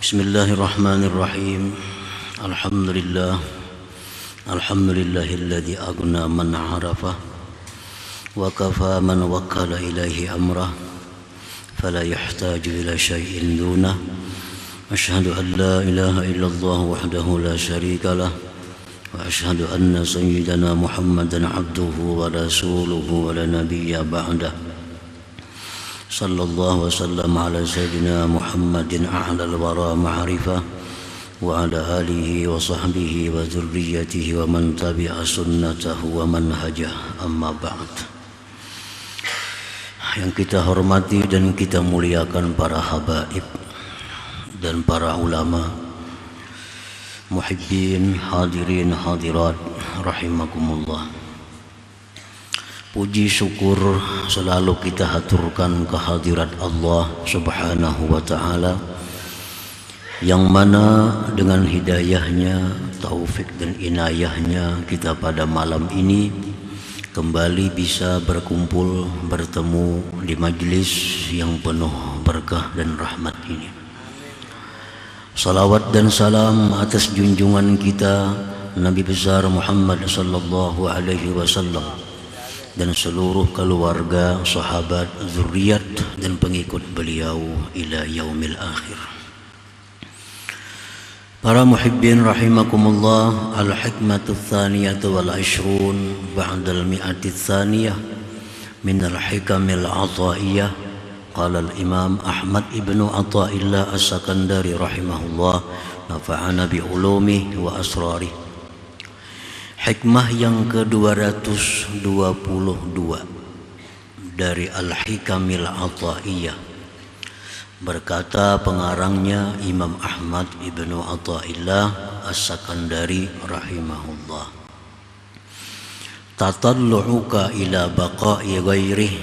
Bismillahirrahmanirrahim. Alhamdulillah. Alhamdulillahilladzi aghna man 'arafa wa kafa man wakkala ilaihi amrah fala yahtaju ila syai'in dunah. Asyhadu an la ilaha illallah wahdahu la syarika lah wa asyhadu anna sayyidana Muhammadan 'abduhu wa rasuluhu wa la nabiyya ba'dah. Sallallahu wasallam ala sayyidina Muhammadin a'lal wara ma'rifah wa ala alihi wa sahbihi wa dzurriyyatihi wa man tabi'a sunnatahu wa manhajah, amma ba'd. Yang kita hormati dan kita muliakan para habaib dan para ulama, muhibbin, hadirin, hadirat rahimakumullah. Puji syukur selalu kita haturkan kehadirat Allah Subhanahu wa ta'ala, yang mana dengan hidayahnya, taufik dan inayahnya kita pada malam ini kembali bisa berkumpul, bertemu di majlis yang penuh berkah dan rahmat ini. Salawat dan salam atas junjungan kita Nabi besar Muhammad sallallahu alaihi wasallam dan seluruh keluarga, sahabat, zuriat dan pengikut beliau ila yaumil akhir. Para muhibbin rahimakumullah, al-hikmatu tsaniyatu wal 'ishrun ba'da al-mi'ati tsaniyah min al-hikamil 'athaiyah. Qala al-imam Ahmad ibnu Athaillah as-Sakandari rahimahullah, nafa'ana bi ulumihi wa asrarihi. Hikmah yang ke-222 dari Al-Hikamil Athaiyah. Berkata pengarangnya Imam Ahmad ibnu Athaillah as-Sakandari rahimahullah, tatallu'uka ila baqa'i ghairih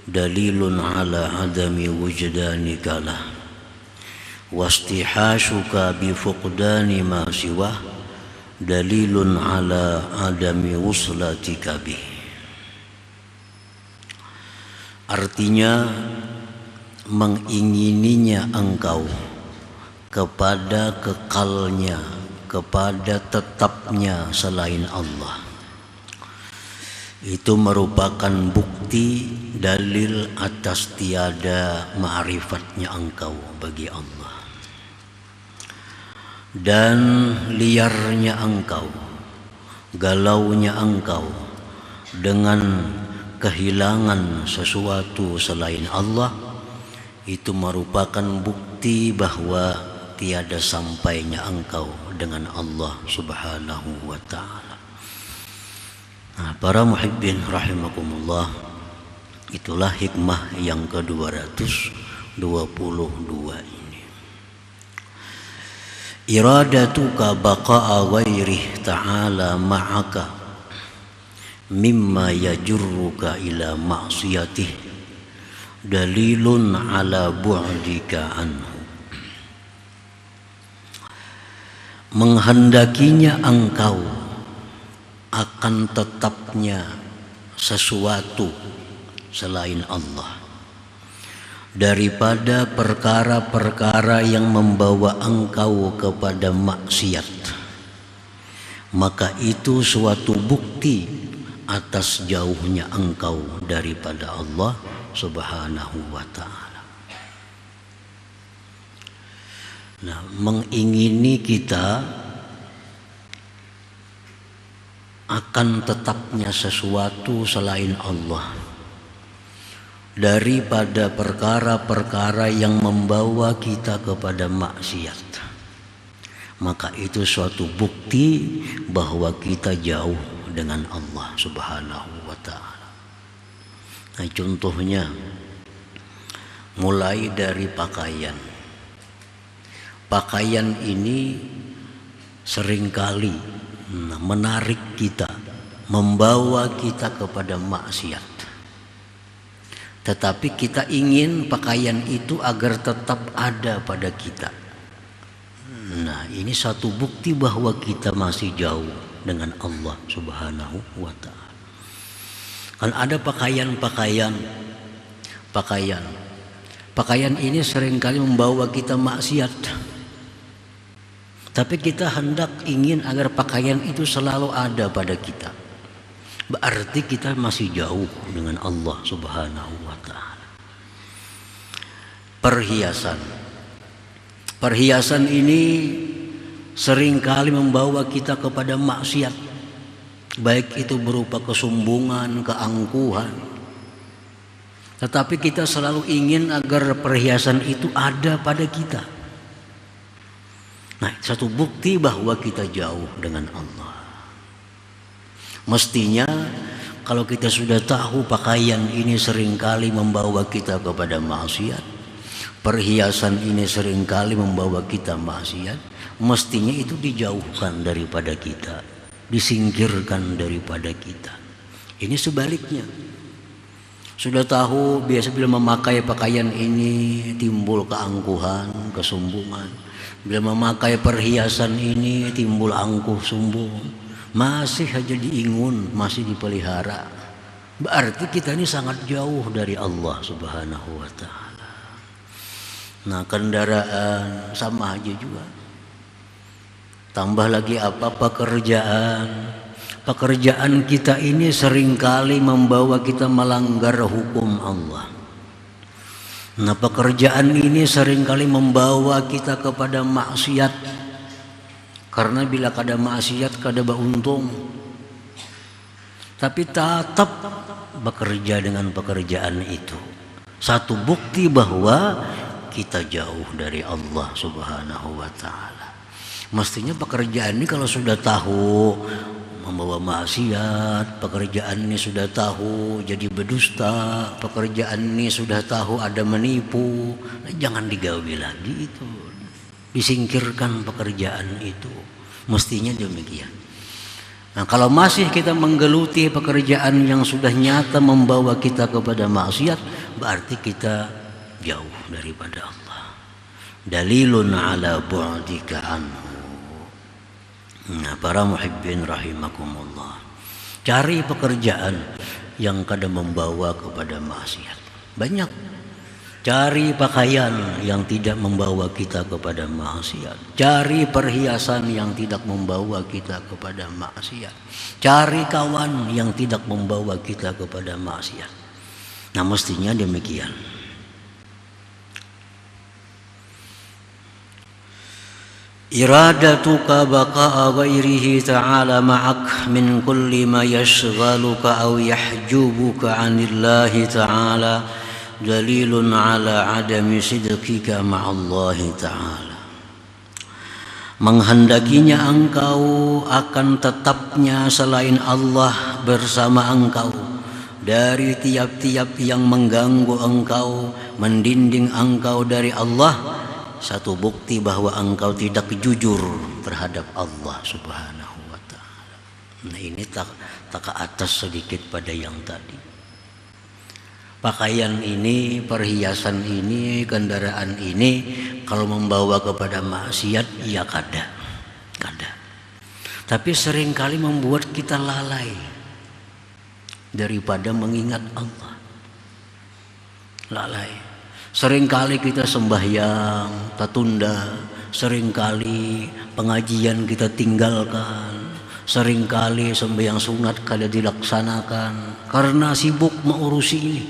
dalilun ala adami wujdanika lah, wastihashuka bi fuqdani ma siwah dalilun ala adami wuslatika bih. Artinya, mengingininya engkau kepada kekalnya, kepada tetapnya selain Allah, itu merupakan bukti dalil atas tiada ma'rifatnya engkau bagi Allah. Dan liarnya engkau, galaunya engkau dengan kehilangan sesuatu selain Allah, itu merupakan bukti bahwa tiada sampainya engkau dengan Allah Subhanahu wa ta'ala. Nah, para muhibbin rahimakumullah, itulah hikmah yang ke-222 ini. Iradatuka baqa'a ghairih ta'ala ma'aka mimma yajurruka ila ma'siyatih dalilun ala bu'dika anhu. Menghendakinya engkau akan tetapnya sesuatu selain Allah daripada perkara-perkara yang membawa engkau kepada maksiat, maka itu suatu bukti atas jauhnya engkau daripada Allah Subhanahu wa ta'ala. Nah, mengingini kita akan tetapnya sesuatu selain Allah daripada perkara-perkara yang membawa kita kepada maksiat, maka itu suatu bukti bahwa kita jauh dengan Allah Subhanahu wa ta'ala. Nah, contohnya mulai dari pakaian. Pakaian ini seringkali menarik kita, membawa kita kepada maksiat. Tetapi kita ingin pakaian itu agar tetap ada pada kita. Nah, ini satu bukti bahwa kita masih jauh dengan Allah Subhanahu wa ta'ala. Kan ada pakaian Pakaian ini seringkali membawa kita maksiat. Tapi kita hendak ingin agar pakaian itu selalu ada pada kita. Berarti kita masih jauh dengan Allah Subhanahu wa ta'ala. Perhiasan ini seringkali membawa kita kepada maksiat, baik itu berupa kesombongan, keangkuhan. Tetapi kita selalu ingin agar perhiasan itu ada pada kita. Nah, satu bukti bahwa kita jauh dengan Allah. Mestinya kalau kita sudah tahu pakaian ini seringkali membawa kita kepada maksiat, perhiasan ini seringkali membawa kita maksiat, mestinya itu dijauhkan daripada kita, disingkirkan daripada kita. Ini sebaliknya. Sudah tahu biasa bila memakai pakaian ini timbul keangkuhan, kesombongan. Bila memakai perhiasan ini timbul angkuh, sombong. Masih aja diingun, masih dipelihara. Berarti kita ini sangat jauh dari Allah Subhanahu wa ta'ala. Nah, kendaraan sama aja juga. Tambah lagi apa? Pekerjaan kita ini seringkali membawa kita melanggar hukum Allah. Nah, pekerjaan ini seringkali membawa kita kepada maksiat. Karena bila kada maksiat kada beruntung. Tapi tetap bekerja dengan pekerjaan itu. Satu bukti bahwa kita jauh dari Allah Subhanahu wa ta'ala. Mestinya pekerjaan ini kalau sudah tahu membawa maksiat, pekerjaan ini sudah tahu jadi berdusta, pekerjaan ini sudah tahu ada menipu, jangan digawi lagi itu. Disingkirkan pekerjaan itu, mestinya demikian. Nah, kalau masih kita menggeluti pekerjaan yang sudah nyata membawa kita kepada maksiat, berarti kita jauh daripada Allah. Dalilun ala bu'dika anhu. Nah, para muhibbin rahimakumullah, cari pekerjaan yang kadang membawa kepada maksiat. Banyak. Cari pakaian yang tidak membawa kita kepada maksiat. Cari perhiasan yang tidak membawa kita kepada maksiat. Cari kawan yang tidak membawa kita kepada maksiat. Nah, mestinya demikian. Iradatuka baqa'a ghairihi ta'ala ma'ak min kulli ma yashghaluka aw yahjubuka 'anillahi ta'ala dalilun ala adami sidqika ma'allahi ta'ala. Menghendakinya engkau akan tetapnya selain Allah bersama engkau dari tiap-tiap yang mengganggu engkau, mendinding engkau dari Allah, satu bukti bahwa engkau tidak jujur terhadap Allah Subhanahu wa ta'ala. Nah, ini tak ke atas sedikit pada yang tadi. Pakaian ini, perhiasan ini, kendaraan ini kalau membawa kepada maksiat, ya kada. Tapi seringkali membuat kita lalai daripada mengingat Allah. Lalai. Seringkali kita sembahyang, kita tunda. Seringkali pengajian kita tinggalkan. Seringkali sembahyang sunat kada dilaksanakan karena sibuk mengurusi ini.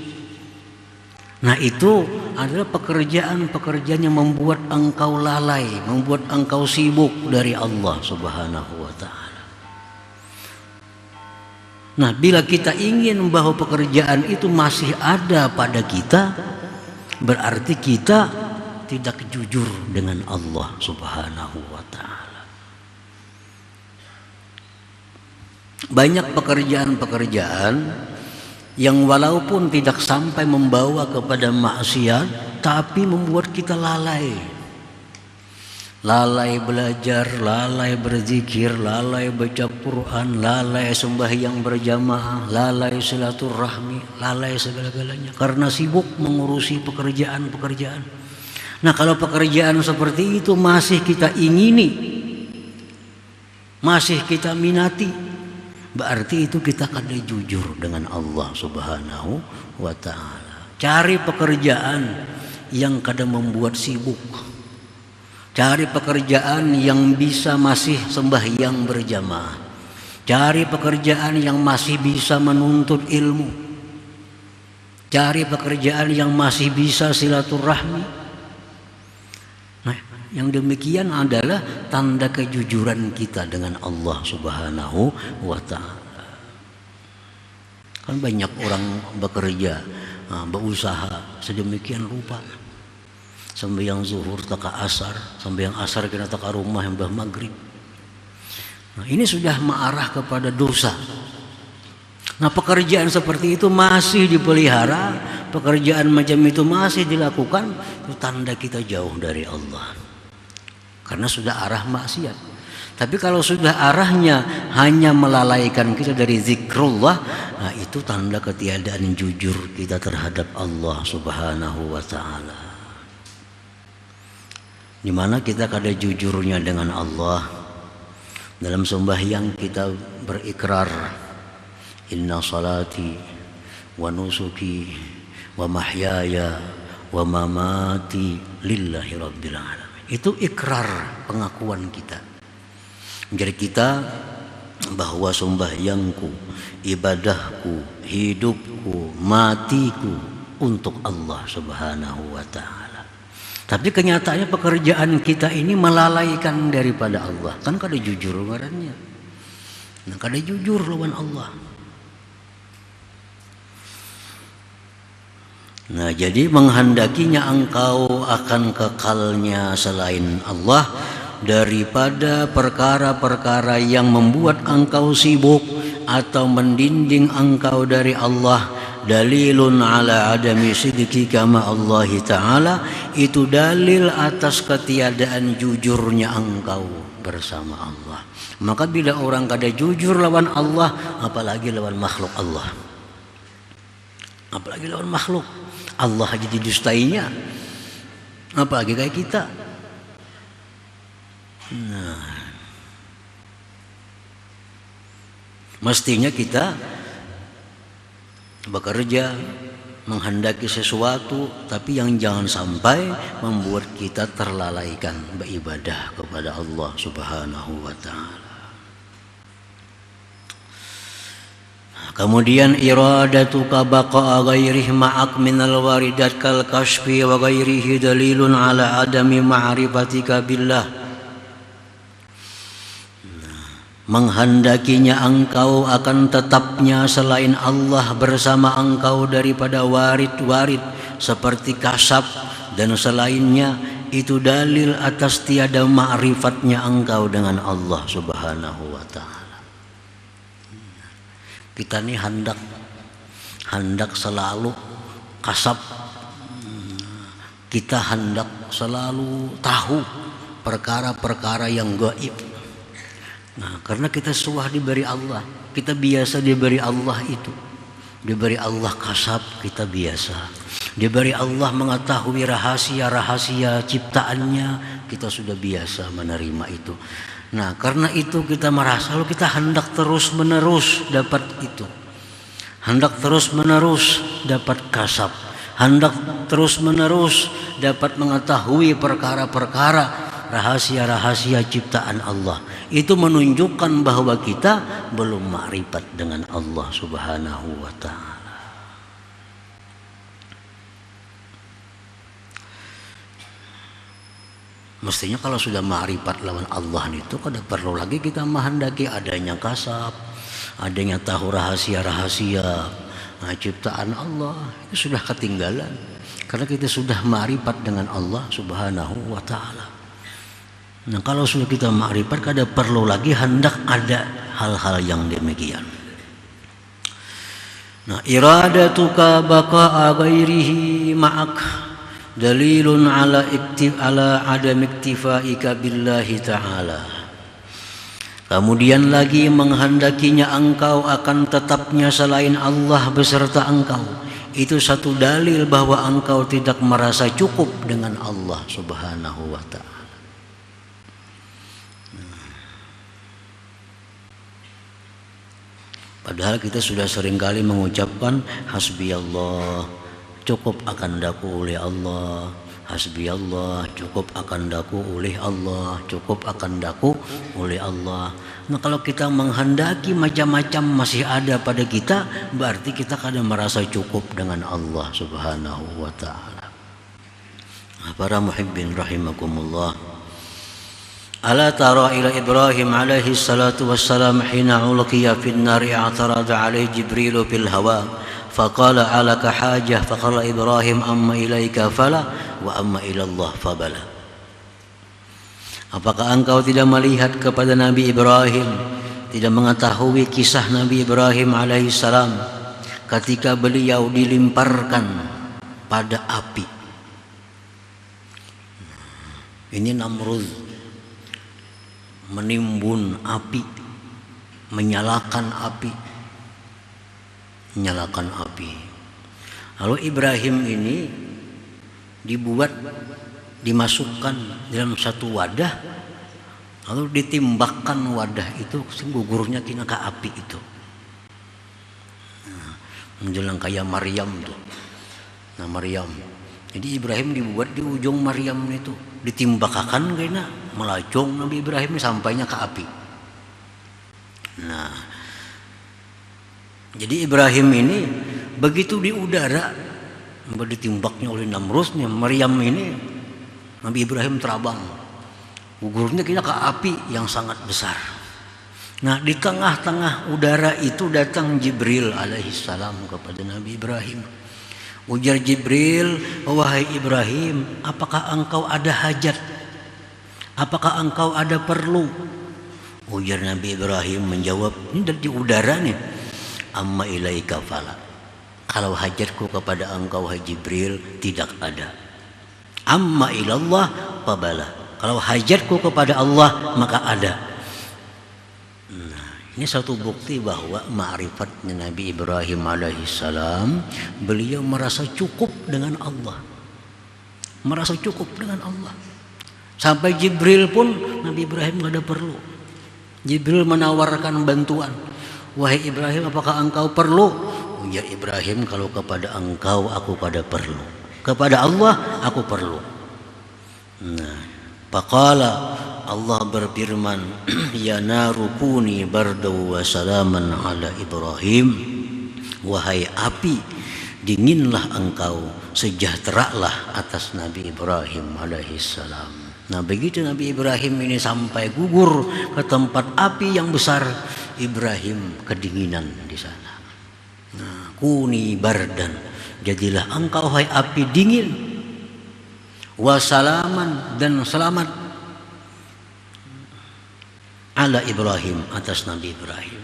Nah, itu adalah pekerjaan-pekerjaan yang membuat engkau lalai, membuat engkau sibuk dari Allah Subhanahu wa ta'ala. Nah, bila kita ingin bahwa pekerjaan itu masih ada pada kita, berarti kita tidak jujur dengan Allah Subhanahu wa ta'ala. Banyak pekerjaan-pekerjaan yang walaupun tidak sampai membawa kepada maksiat, tapi membuat kita lalai. Lalai belajar, lalai berzikir, lalai baca Quran, lalai sembahyang berjamaah, lalai silaturahmi, lalai segala-galanya karena sibuk mengurusi pekerjaan-pekerjaan. Nah, kalau pekerjaan seperti itu masih kita ingini, masih kita minati, berarti itu kita kada jujur dengan Allah Subhanahu wa ta'ala. Cari pekerjaan yang kadang membuat sibuk. Cari pekerjaan yang bisa masih sembahyang berjamaah. Cari pekerjaan yang masih bisa menuntut ilmu. Cari pekerjaan yang masih bisa silaturahmi. Nah, yang demikian adalah tanda kejujuran kita dengan Allah Subhanahu wa ta'ala. Kan banyak orang bekerja, berusaha sedemikian rupa. Sembahyang zuhur taka asar, sembahyang asar kena taka rumah yang bah maghrib. Nah, ini sudah mengarah kepada dosa. Nah, pekerjaan seperti itu masih dipelihara, pekerjaan macam itu masih dilakukan, itu tanda kita jauh dari Allah. Karena sudah arah maksiat. Tapi kalau sudah arahnya hanya melalaikan kita dari zikrullah, nah itu tanda ketiadaan jujur kita terhadap Allah Subhanahu wa ta'ala. Di mana kita kada jujurnya dengan Allah. Dalam sembahyang kita berikrar, inna salati wa nusuki wa mahyaya wa mamati lillahi rabbil alamin. Itu ikrar, pengakuan kita. Jadi kita bahwa sembahyangku, ibadahku, hidupku, matiku untuk Allah Subhanahu wa ta'ala. Tapi kenyataannya pekerjaan kita ini melalaikan daripada Allah. Kan kada jujur ngarannya. Nah, kada jujur lawan Allah. Nah, jadi menghendakinya engkau akan kekalnya selain Allah daripada perkara-perkara yang membuat engkau sibuk atau mendinding engkau dari Allah. Dalilun ala adami sidqika ma Allah ta'ala, itu dalil atas ketiadaan jujurnya engkau bersama Allah. Maka bila orang kada jujur lawan Allah, apalagi lawan makhluk Allah. Apalagi lawan makhluk Allah aja didustainya, apalagi kayak kita. Nah, mestinya kita bekerja menghendaki sesuatu, tapi yang jangan sampai membuat kita terlalaikan beribadah kepada Allah Subhanahu wa ta'ala. Kemudian iradatuka baqa'a ghairihi ma'ak minal waridat kal kashfi wa ghairihi dalilun ala adami ma'rifatika billah. Menghendakinya engkau akan tetapnya selain Allah bersama engkau daripada warid-warid seperti kasab dan selainnya, itu dalil atas tiada ma'rifatnya engkau dengan Allah Subhanahu wa ta'ala. Kita ini hendak selalu kasab, kita hendak selalu tahu perkara-perkara yang gaib. Nah, karena kita suah diberi Allah, kita biasa diberi Allah itu, diberi Allah kasab, kita biasa diberi Allah mengetahui rahasia-rahasia ciptaannya, kita sudah biasa menerima itu. Nah, karena itu kita merasa lalu kita hendak terus menerus dapat itu, hendak terus menerus dapat kasab, hendak terus menerus dapat mengetahui perkara-perkara rahasia-rahasia ciptaan Allah. Itu menunjukkan bahwa kita belum ma'rifat dengan Allah Subhanahu wa ta'ala. Mestinya kalau sudah ma'rifat lawan Allah itu kada perlu lagi kita menghendaki adanya kasab, adanya tahu rahasia-rahasia ciptaan Allah. Itu sudah ketinggalan karena kita sudah ma'rifat dengan Allah Subhanahu wa ta'ala. Nah, kalau sudah kita ma'rifat, kada perlu lagi hendak ada hal-hal yang demikian. Nah, iradatuka baqa'a ghairihi ma'ak dalilun ala adam iktifaika billahi ta'ala. Kemudian lagi menghendakinya engkau akan tetapnya selain Allah beserta engkau, itu satu dalil bahwa engkau tidak merasa cukup dengan Allah Subhanahu wa ta'ala. Padahal kita sudah seringkali mengucapkan hasbiyallah, cukup akan daku oleh Allah, hasbiyallah, cukup akan daku oleh Allah, cukup akan daku oleh Allah. Nah kalau kita menghendaki macam-macam masih ada pada kita, berarti kita kadang merasa cukup dengan Allah subhanahu wa ta'ala. Para muhibbin rahimakumullah, ala tara ila Ibrahim alaihi salatu wassalam hina ulqiya fin nari i'tarada alaihi Jibril fil hawa faqala alaka hajah faqala Ibrahim amma ilaika fala wa amma ilallah fabala. Apakah engkau tidak melihat kepada Nabi Ibrahim, tidak mengetahui kisah Nabi Ibrahim alaihi salam ketika beliau dilemparkan pada api? Ini Namrud menimbun api, menyalakan api. Lalu Ibrahim ini dimasukkan dalam satu wadah, lalu ditimbakkan wadah itu gugurnya kena ke api itu. Menjelang kayak Maryam tuh. Nah Maryam. Jadi Ibrahim dibuat di ujung Maryam itu, ditimbakakan kena melacung Nabi Ibrahim sampainya ke api. Nah, jadi Ibrahim ini begitu di udara ditimbaknya oleh Namrudnya, Maryam ini, Nabi Ibrahim terabang, gugurnya kena ke api yang sangat besar. Nah di tengah-tengah udara itu datang Jibril alaihissalam kepada Nabi Ibrahim. Ujar Jibril, wahai Ibrahim, apakah engkau ada hajat? Apakah engkau ada perlu? Ujar Nabi Ibrahim menjawab, ini di udara nih, amma ilaika fala. Kalau hajatku kepada engkau wahai Jibril tidak ada. Amma ilallah fabala. Kalau hajatku kepada Allah maka ada. Ini satu bukti bahwa ma'rifatnya Nabi Ibrahim alaihissalam, beliau merasa cukup dengan Allah. Merasa cukup dengan Allah. Sampai Jibril pun Nabi Ibrahim tidak ada perlu. Jibril menawarkan bantuan. Wahai Ibrahim, apakah engkau perlu? Ya Ibrahim, kalau kepada engkau aku pada perlu. Kepada Allah aku perlu. Nah, faqala Allah berfirman, ya naru kuni bardaw wa salaman ala Ibrahim. Wahai api, dinginlah engkau, sejahteralah atas Nabi Ibrahim alaihissalam. Nah begitu Nabi Ibrahim ini sampai gugur ke tempat api yang besar, Ibrahim kedinginan di sana. Nah, kuni bardan, jadilah engkau hai api dingin, wasalaman dan selamat ala Ibrahim atas Nabi Ibrahim.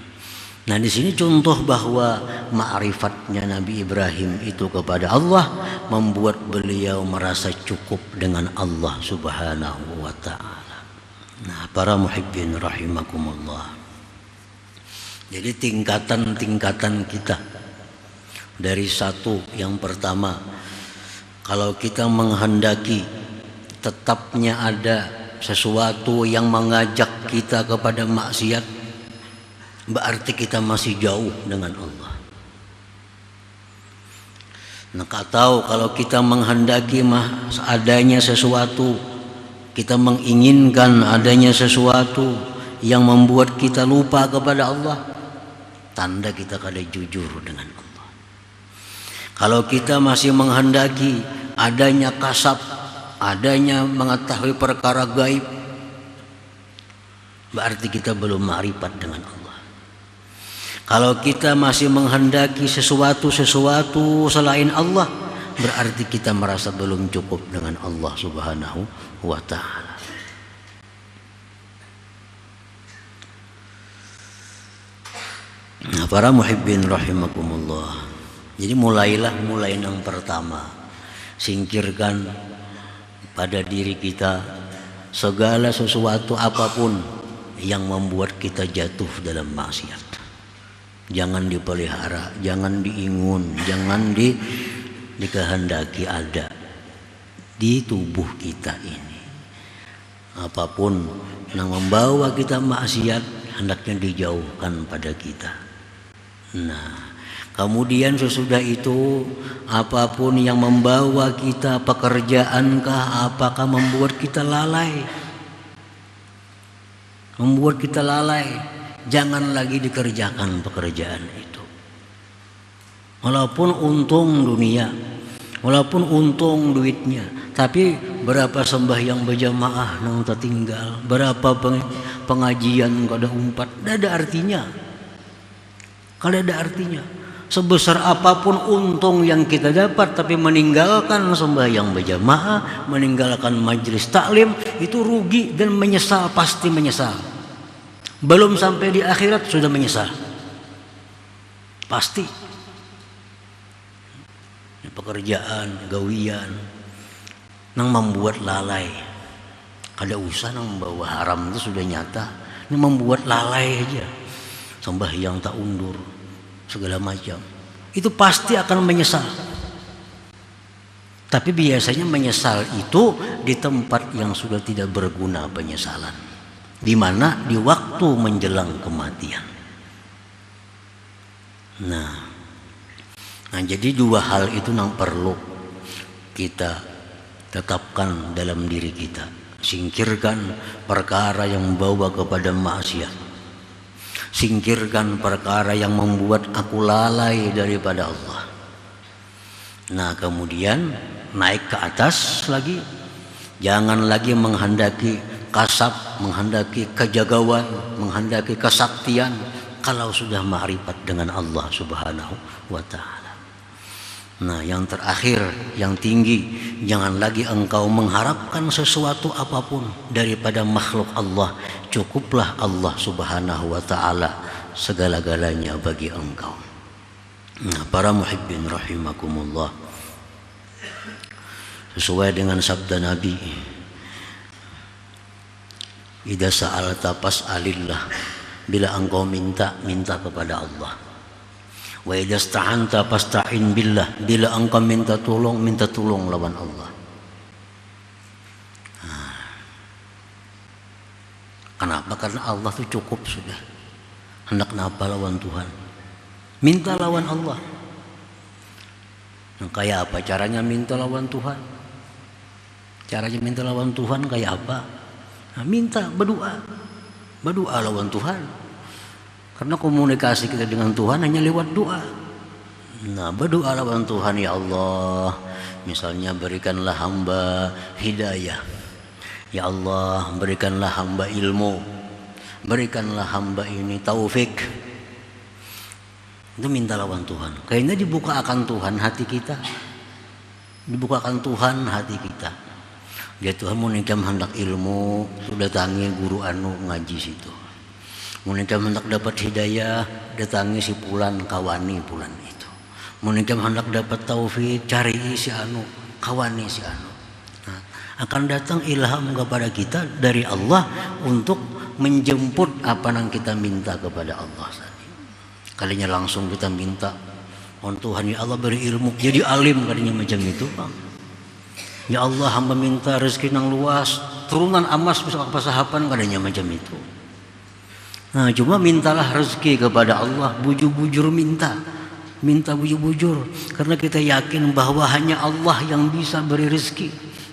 Nah di sini contoh bahwa ma'rifatnya Nabi Ibrahim itu kepada Allah membuat beliau merasa cukup dengan Allah Subhanahu wa ta'ala. Nah para muhibbin rahimakumullah, jadi tingkatan-tingkatan kita dari satu, yang pertama, kalau kita menghendaki tetapnya ada sesuatu yang mengajak kita kepada maksiat, berarti kita masih jauh dengan Allah. Nah, atau kalau kita menghendaki adanya sesuatu, kita menginginkan adanya sesuatu yang membuat kita lupa kepada Allah, tanda kita kada jujur dengan Allah. Kalau kita masih menghendaki adanya kasab, adanya mengetahui perkara gaib, berarti kita belum ma'rifat dengan Allah. Kalau kita masih menghendaki sesuatu selain Allah, berarti kita merasa belum cukup dengan Allah Subhanahu wa ta'ala. Nah, para muhibbin rahimakumullah, jadi mulai yang pertama, singkirkan pada diri kita segala sesuatu apapun yang membuat kita jatuh dalam maksiat. Jangan dipelihara, jangan diingun, jangan dikehendaki ada di tubuh kita ini. Apapun yang membawa kita maksiat hendaknya dijauhkan pada kita. Nah, Kemudian sesudah itu apapun yang membawa kita, pekerjaankah, apakah membuat kita lalai? Membuat kita lalai, jangan lagi dikerjakan pekerjaan itu. Walaupun untung dunia, walaupun untung duitnya, tapi berapa sembahyang berjamaah nang tertinggal, berapa pengajian kada umpat, tidak ada artinya. Kada ada artinya. Sebesar apapun untung yang kita dapat, tapi meninggalkan sembahyang berjamaah, meninggalkan majelis taklim, itu rugi dan menyesal, pasti menyesal. Belum sampai di akhirat sudah menyesal, pasti. Pekerjaan, gawian, nang membuat lalai. Kada usah nang membawa haram itu sudah nyata. Ini membuat lalai aja. Sembahyang tak undur, segala macam, itu pasti akan menyesal. Tapi biasanya menyesal itu di tempat yang sudah tidak berguna penyesalan, di mana di waktu menjelang kematian. Nah jadi dua hal itu yang perlu kita tetapkan dalam diri kita. Singkirkan perkara yang membawa kepada maksiat, singkirkan perkara yang membuat aku lalai daripada Allah. Nah kemudian naik ke atas lagi, jangan lagi menghendaki kasab, menghendaki kejagawan, menghendaki kesaktian kalau sudah ma'rifat dengan Allah Subhanahu wa ta'ala. Nah yang terakhir, yang tinggi, jangan lagi engkau mengharapkan sesuatu apapun daripada makhluk Allah. Cukuplah Allah Subhanahu wa ta'ala segala-galanya bagi engkau. Nah para muhibbin rahimakumullah, sesuai dengan sabda Nabi, idza sa'alta fas'alillah, bila engkau minta, minta kepada Allah. Wa idza sta'anta fasta'in billah, bila engkau minta tolong lawan Allah. Kenapa? Karena Allah itu cukup sudah. Hendak napa lawan Tuhan? Minta lawan Allah. Nah, kayak apa caranya minta lawan Tuhan? Caranya minta lawan Tuhan kayak apa? Nah, minta, berdoa lawan Tuhan. Karena komunikasi kita dengan Tuhan hanya lewat doa. Nah berdoa lawan Tuhan, ya Allah, misalnya berikanlah hamba hidayah, ya Allah berikanlah hamba ilmu, berikanlah hamba ini taufik. Itu minta lawan Tuhan. Kayaknya dibuka akan Tuhan hati kita, dibukakan Tuhan hati kita. Ya Tuhan mau nikam hendak ilmu, sudah tangi guru anu ngaji situ. Mau nikam hendak dapat hidayah, datangi si pulan, kawani pulan itu. Mau nikam hendak dapat taufik, cari si anu, kawani si anu. Nah, akan datang ilham kepada kita dari Allah untuk menjemput apa yang kita minta kepada Allah. Kalinya langsung kita minta, oh Tuhan ya Allah beri ilmu, jadi alim, kalinya macam itu Bang. Ya Allah hamba minta rezeki yang luas, turunan emas bisa pasahapan, kalinya macam itu. Nah cuma mintalah rezeki kepada Allah, bujur-bujur minta bujur-bujur, karena kita yakin bahwa hanya Allah yang bisa beri rezeki.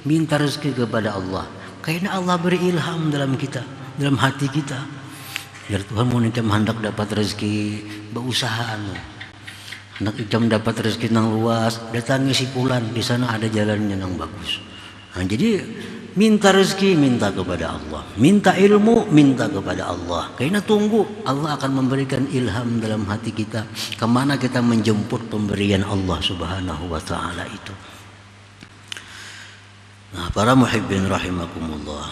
Minta rezeki kepada Allah, karena Allah beri ilham dalam kita, dalam hati kita. Biar Tuhan mau nikam hendak dapat rezeki, berusaha hendak ikam dapat rezeki yang luas, datangi si pulan, di sana ada jalannya yang bagus. Nah, jadi minta rezeki, minta kepada Allah. Minta ilmu, minta kepada Allah. Karena tunggu, Allah akan memberikan ilham dalam hati kita, kemana kita menjemput pemberian Allah Subhanahu wa ta'ala itu. Nah para muhibbin rahimakumullah,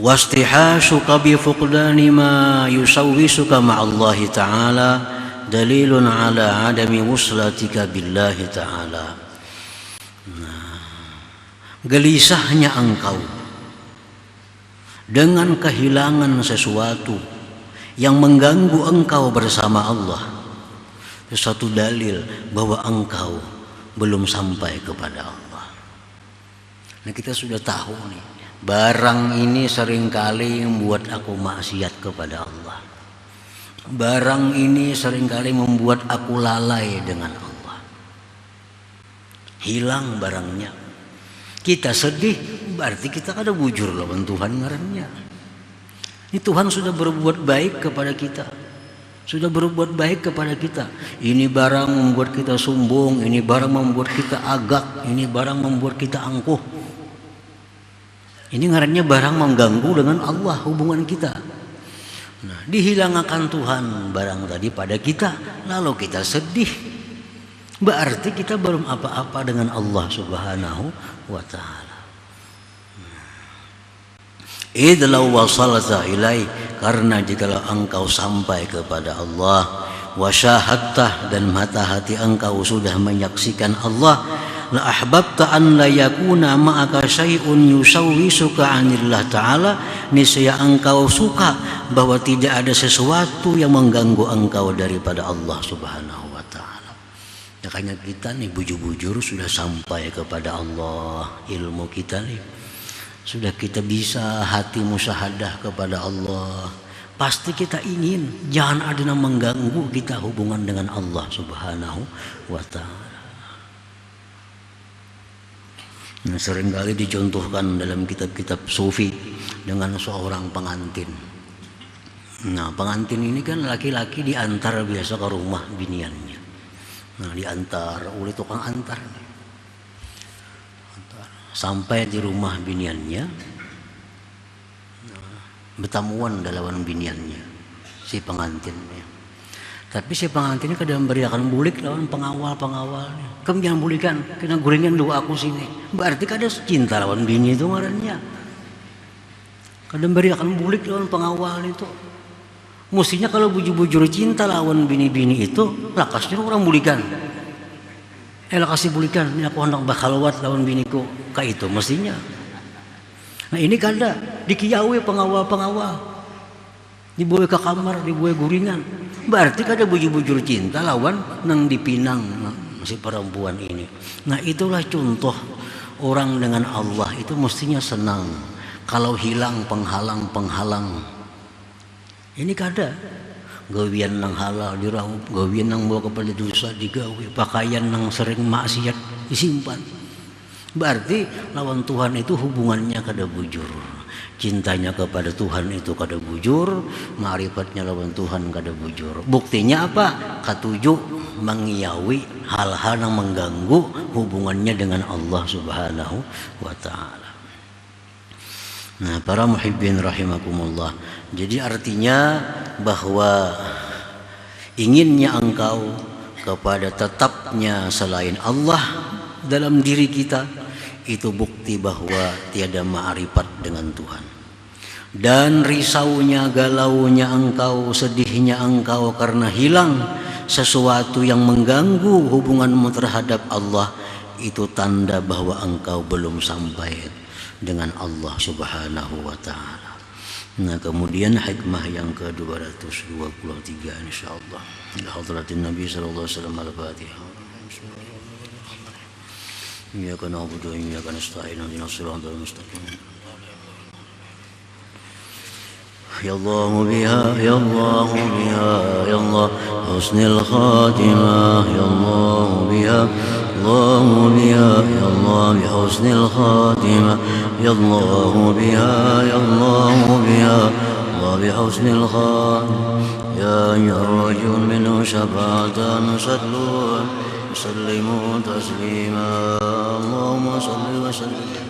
wastihashuka bi fuqdani ma yusawwisuka ma'allahi ta'ala dalilun ala adami wuslatika billahi ta'ala. Gelisahnya engkau dengan kehilangan sesuatu yang mengganggu engkau bersama Allah, itu satu dalil bahwa engkau belum sampai kepada Allah. Nah kita sudah tahu nih, barang ini seringkali membuat aku maksiat kepada Allah. Barang ini seringkali membuat aku lalai dengan Allah. Hilang barangnya. Kita sedih, berarti kita kada bujur lawan Tuhan ngarannya. Ini Tuhan sudah berbuat baik kepada kita. Sudah berbuat baik kepada kita. Ini barang membuat kita sombong, ini barang membuat kita agak, ini barang membuat kita angkuh. Ini ngarannya barang mengganggu dengan Allah hubungan kita. Nah, dihilangkan Tuhan barang tadi pada kita, lalu kita sedih. Berarti kita belum apa-apa dengan Allah Subhanahu wa ta'ala. Idlau wasalta ilai, karena jikalau engkau sampai kepada Allah, wasyahadtah, dan mata hati engkau sudah menyaksikan Allah, la ahbabta an la yakuna ma'aka syai'un yusawwisuka 'anillah ta'ala, niscaya engkau suka bahwa tidak ada sesuatu yang mengganggu engkau daripada Allah Subhanahu wa ta'ala. Makanya kita nih bujur-bujur sudah sampai kepada Allah, ilmu kita nih sudah kita bisa hati musyahadah kepada Allah. Pasti kita ingin jangan ada yang mengganggu kita hubungan dengan Allah Subhanahu wa ta'ala. Nah, seringkali dicontohkan dalam kitab-kitab sufi dengan seorang pengantin. Nah, pengantin ini kan laki-laki diantar biasa ke rumah biniannya. Nah, diantar oleh tukang antar. Sampai di rumah biniannya, bertamuan lawan biniannya si pengantinnya. Tapi si pengantinnya kadang beriakan bulik lawan pengawal-pengawalnya. Kamu jangan bulikan, kena gorengan dulu aku sini. Berarti kada cinta lawan bini itu ngarannya. Kadang beriakan bulik lawan pengawal itu. Mestinya kalau bujur-bujur cinta lawan bini-bini itu, lakasnya orang bulikan. Kasih bulikan, ini aku hendak bakhalwat lawan biniku. Kayak itu mestinya. Nah ini kada dikiyawi pengawal-pengawal, dibawa ke kamar, dibawa guringan. Berarti kada bujur-bujur cinta lawan nang dipinang si perempuan ini. Nah itulah contoh orang dengan Allah itu mestinya senang kalau hilang penghalang-penghalang. Ini kada gawian nang halal diraup, gawian nang bawa kepada dosa digawe, pakaian nang sering maksiat disimpan. Berarti lawan Tuhan itu hubungannya kada bujur. Cintanya kepada Tuhan itu kada bujur, ma'rifatnya lawan Tuhan kada bujur. Buktinya apa? Katujuh, mengiyawi hal-hal yang mengganggu hubungannya dengan Allah Subhanahu wa ta'ala. Nah, para muhibbin rahimakumullah. Jadi artinya bahwa inginnya engkau kepada tetapnya selain Allah dalam diri kita, itu bukti bahwa tiada ma'rifat dengan Tuhan. Dan risaunya, galaunya engkau, sedihnya engkau karena hilang sesuatu yang mengganggu hubunganmu terhadap Allah, itu tanda bahwa engkau belum sampai dengan Allah Subhanahu wa ta'ala. Nah, kemudian hikmah yang ke-223 insyaallah. Hadratin Nabi sallallahu alaihi wasallam al-Fatihah. Iyyaka na'budu wa iyyaka nasta'in ihdinas siratal mustaqim. Ya Allah biha ya Allah biha ya Allah husnul khatimah ya Allah biha Allah biha ya Allah bihusnil khatimah ya Allah biha ya Allah biha Allah bihusnil khatimah ya yarjun minhu syafa'atan sallu sallimu taslima Allahumma salli wa sallim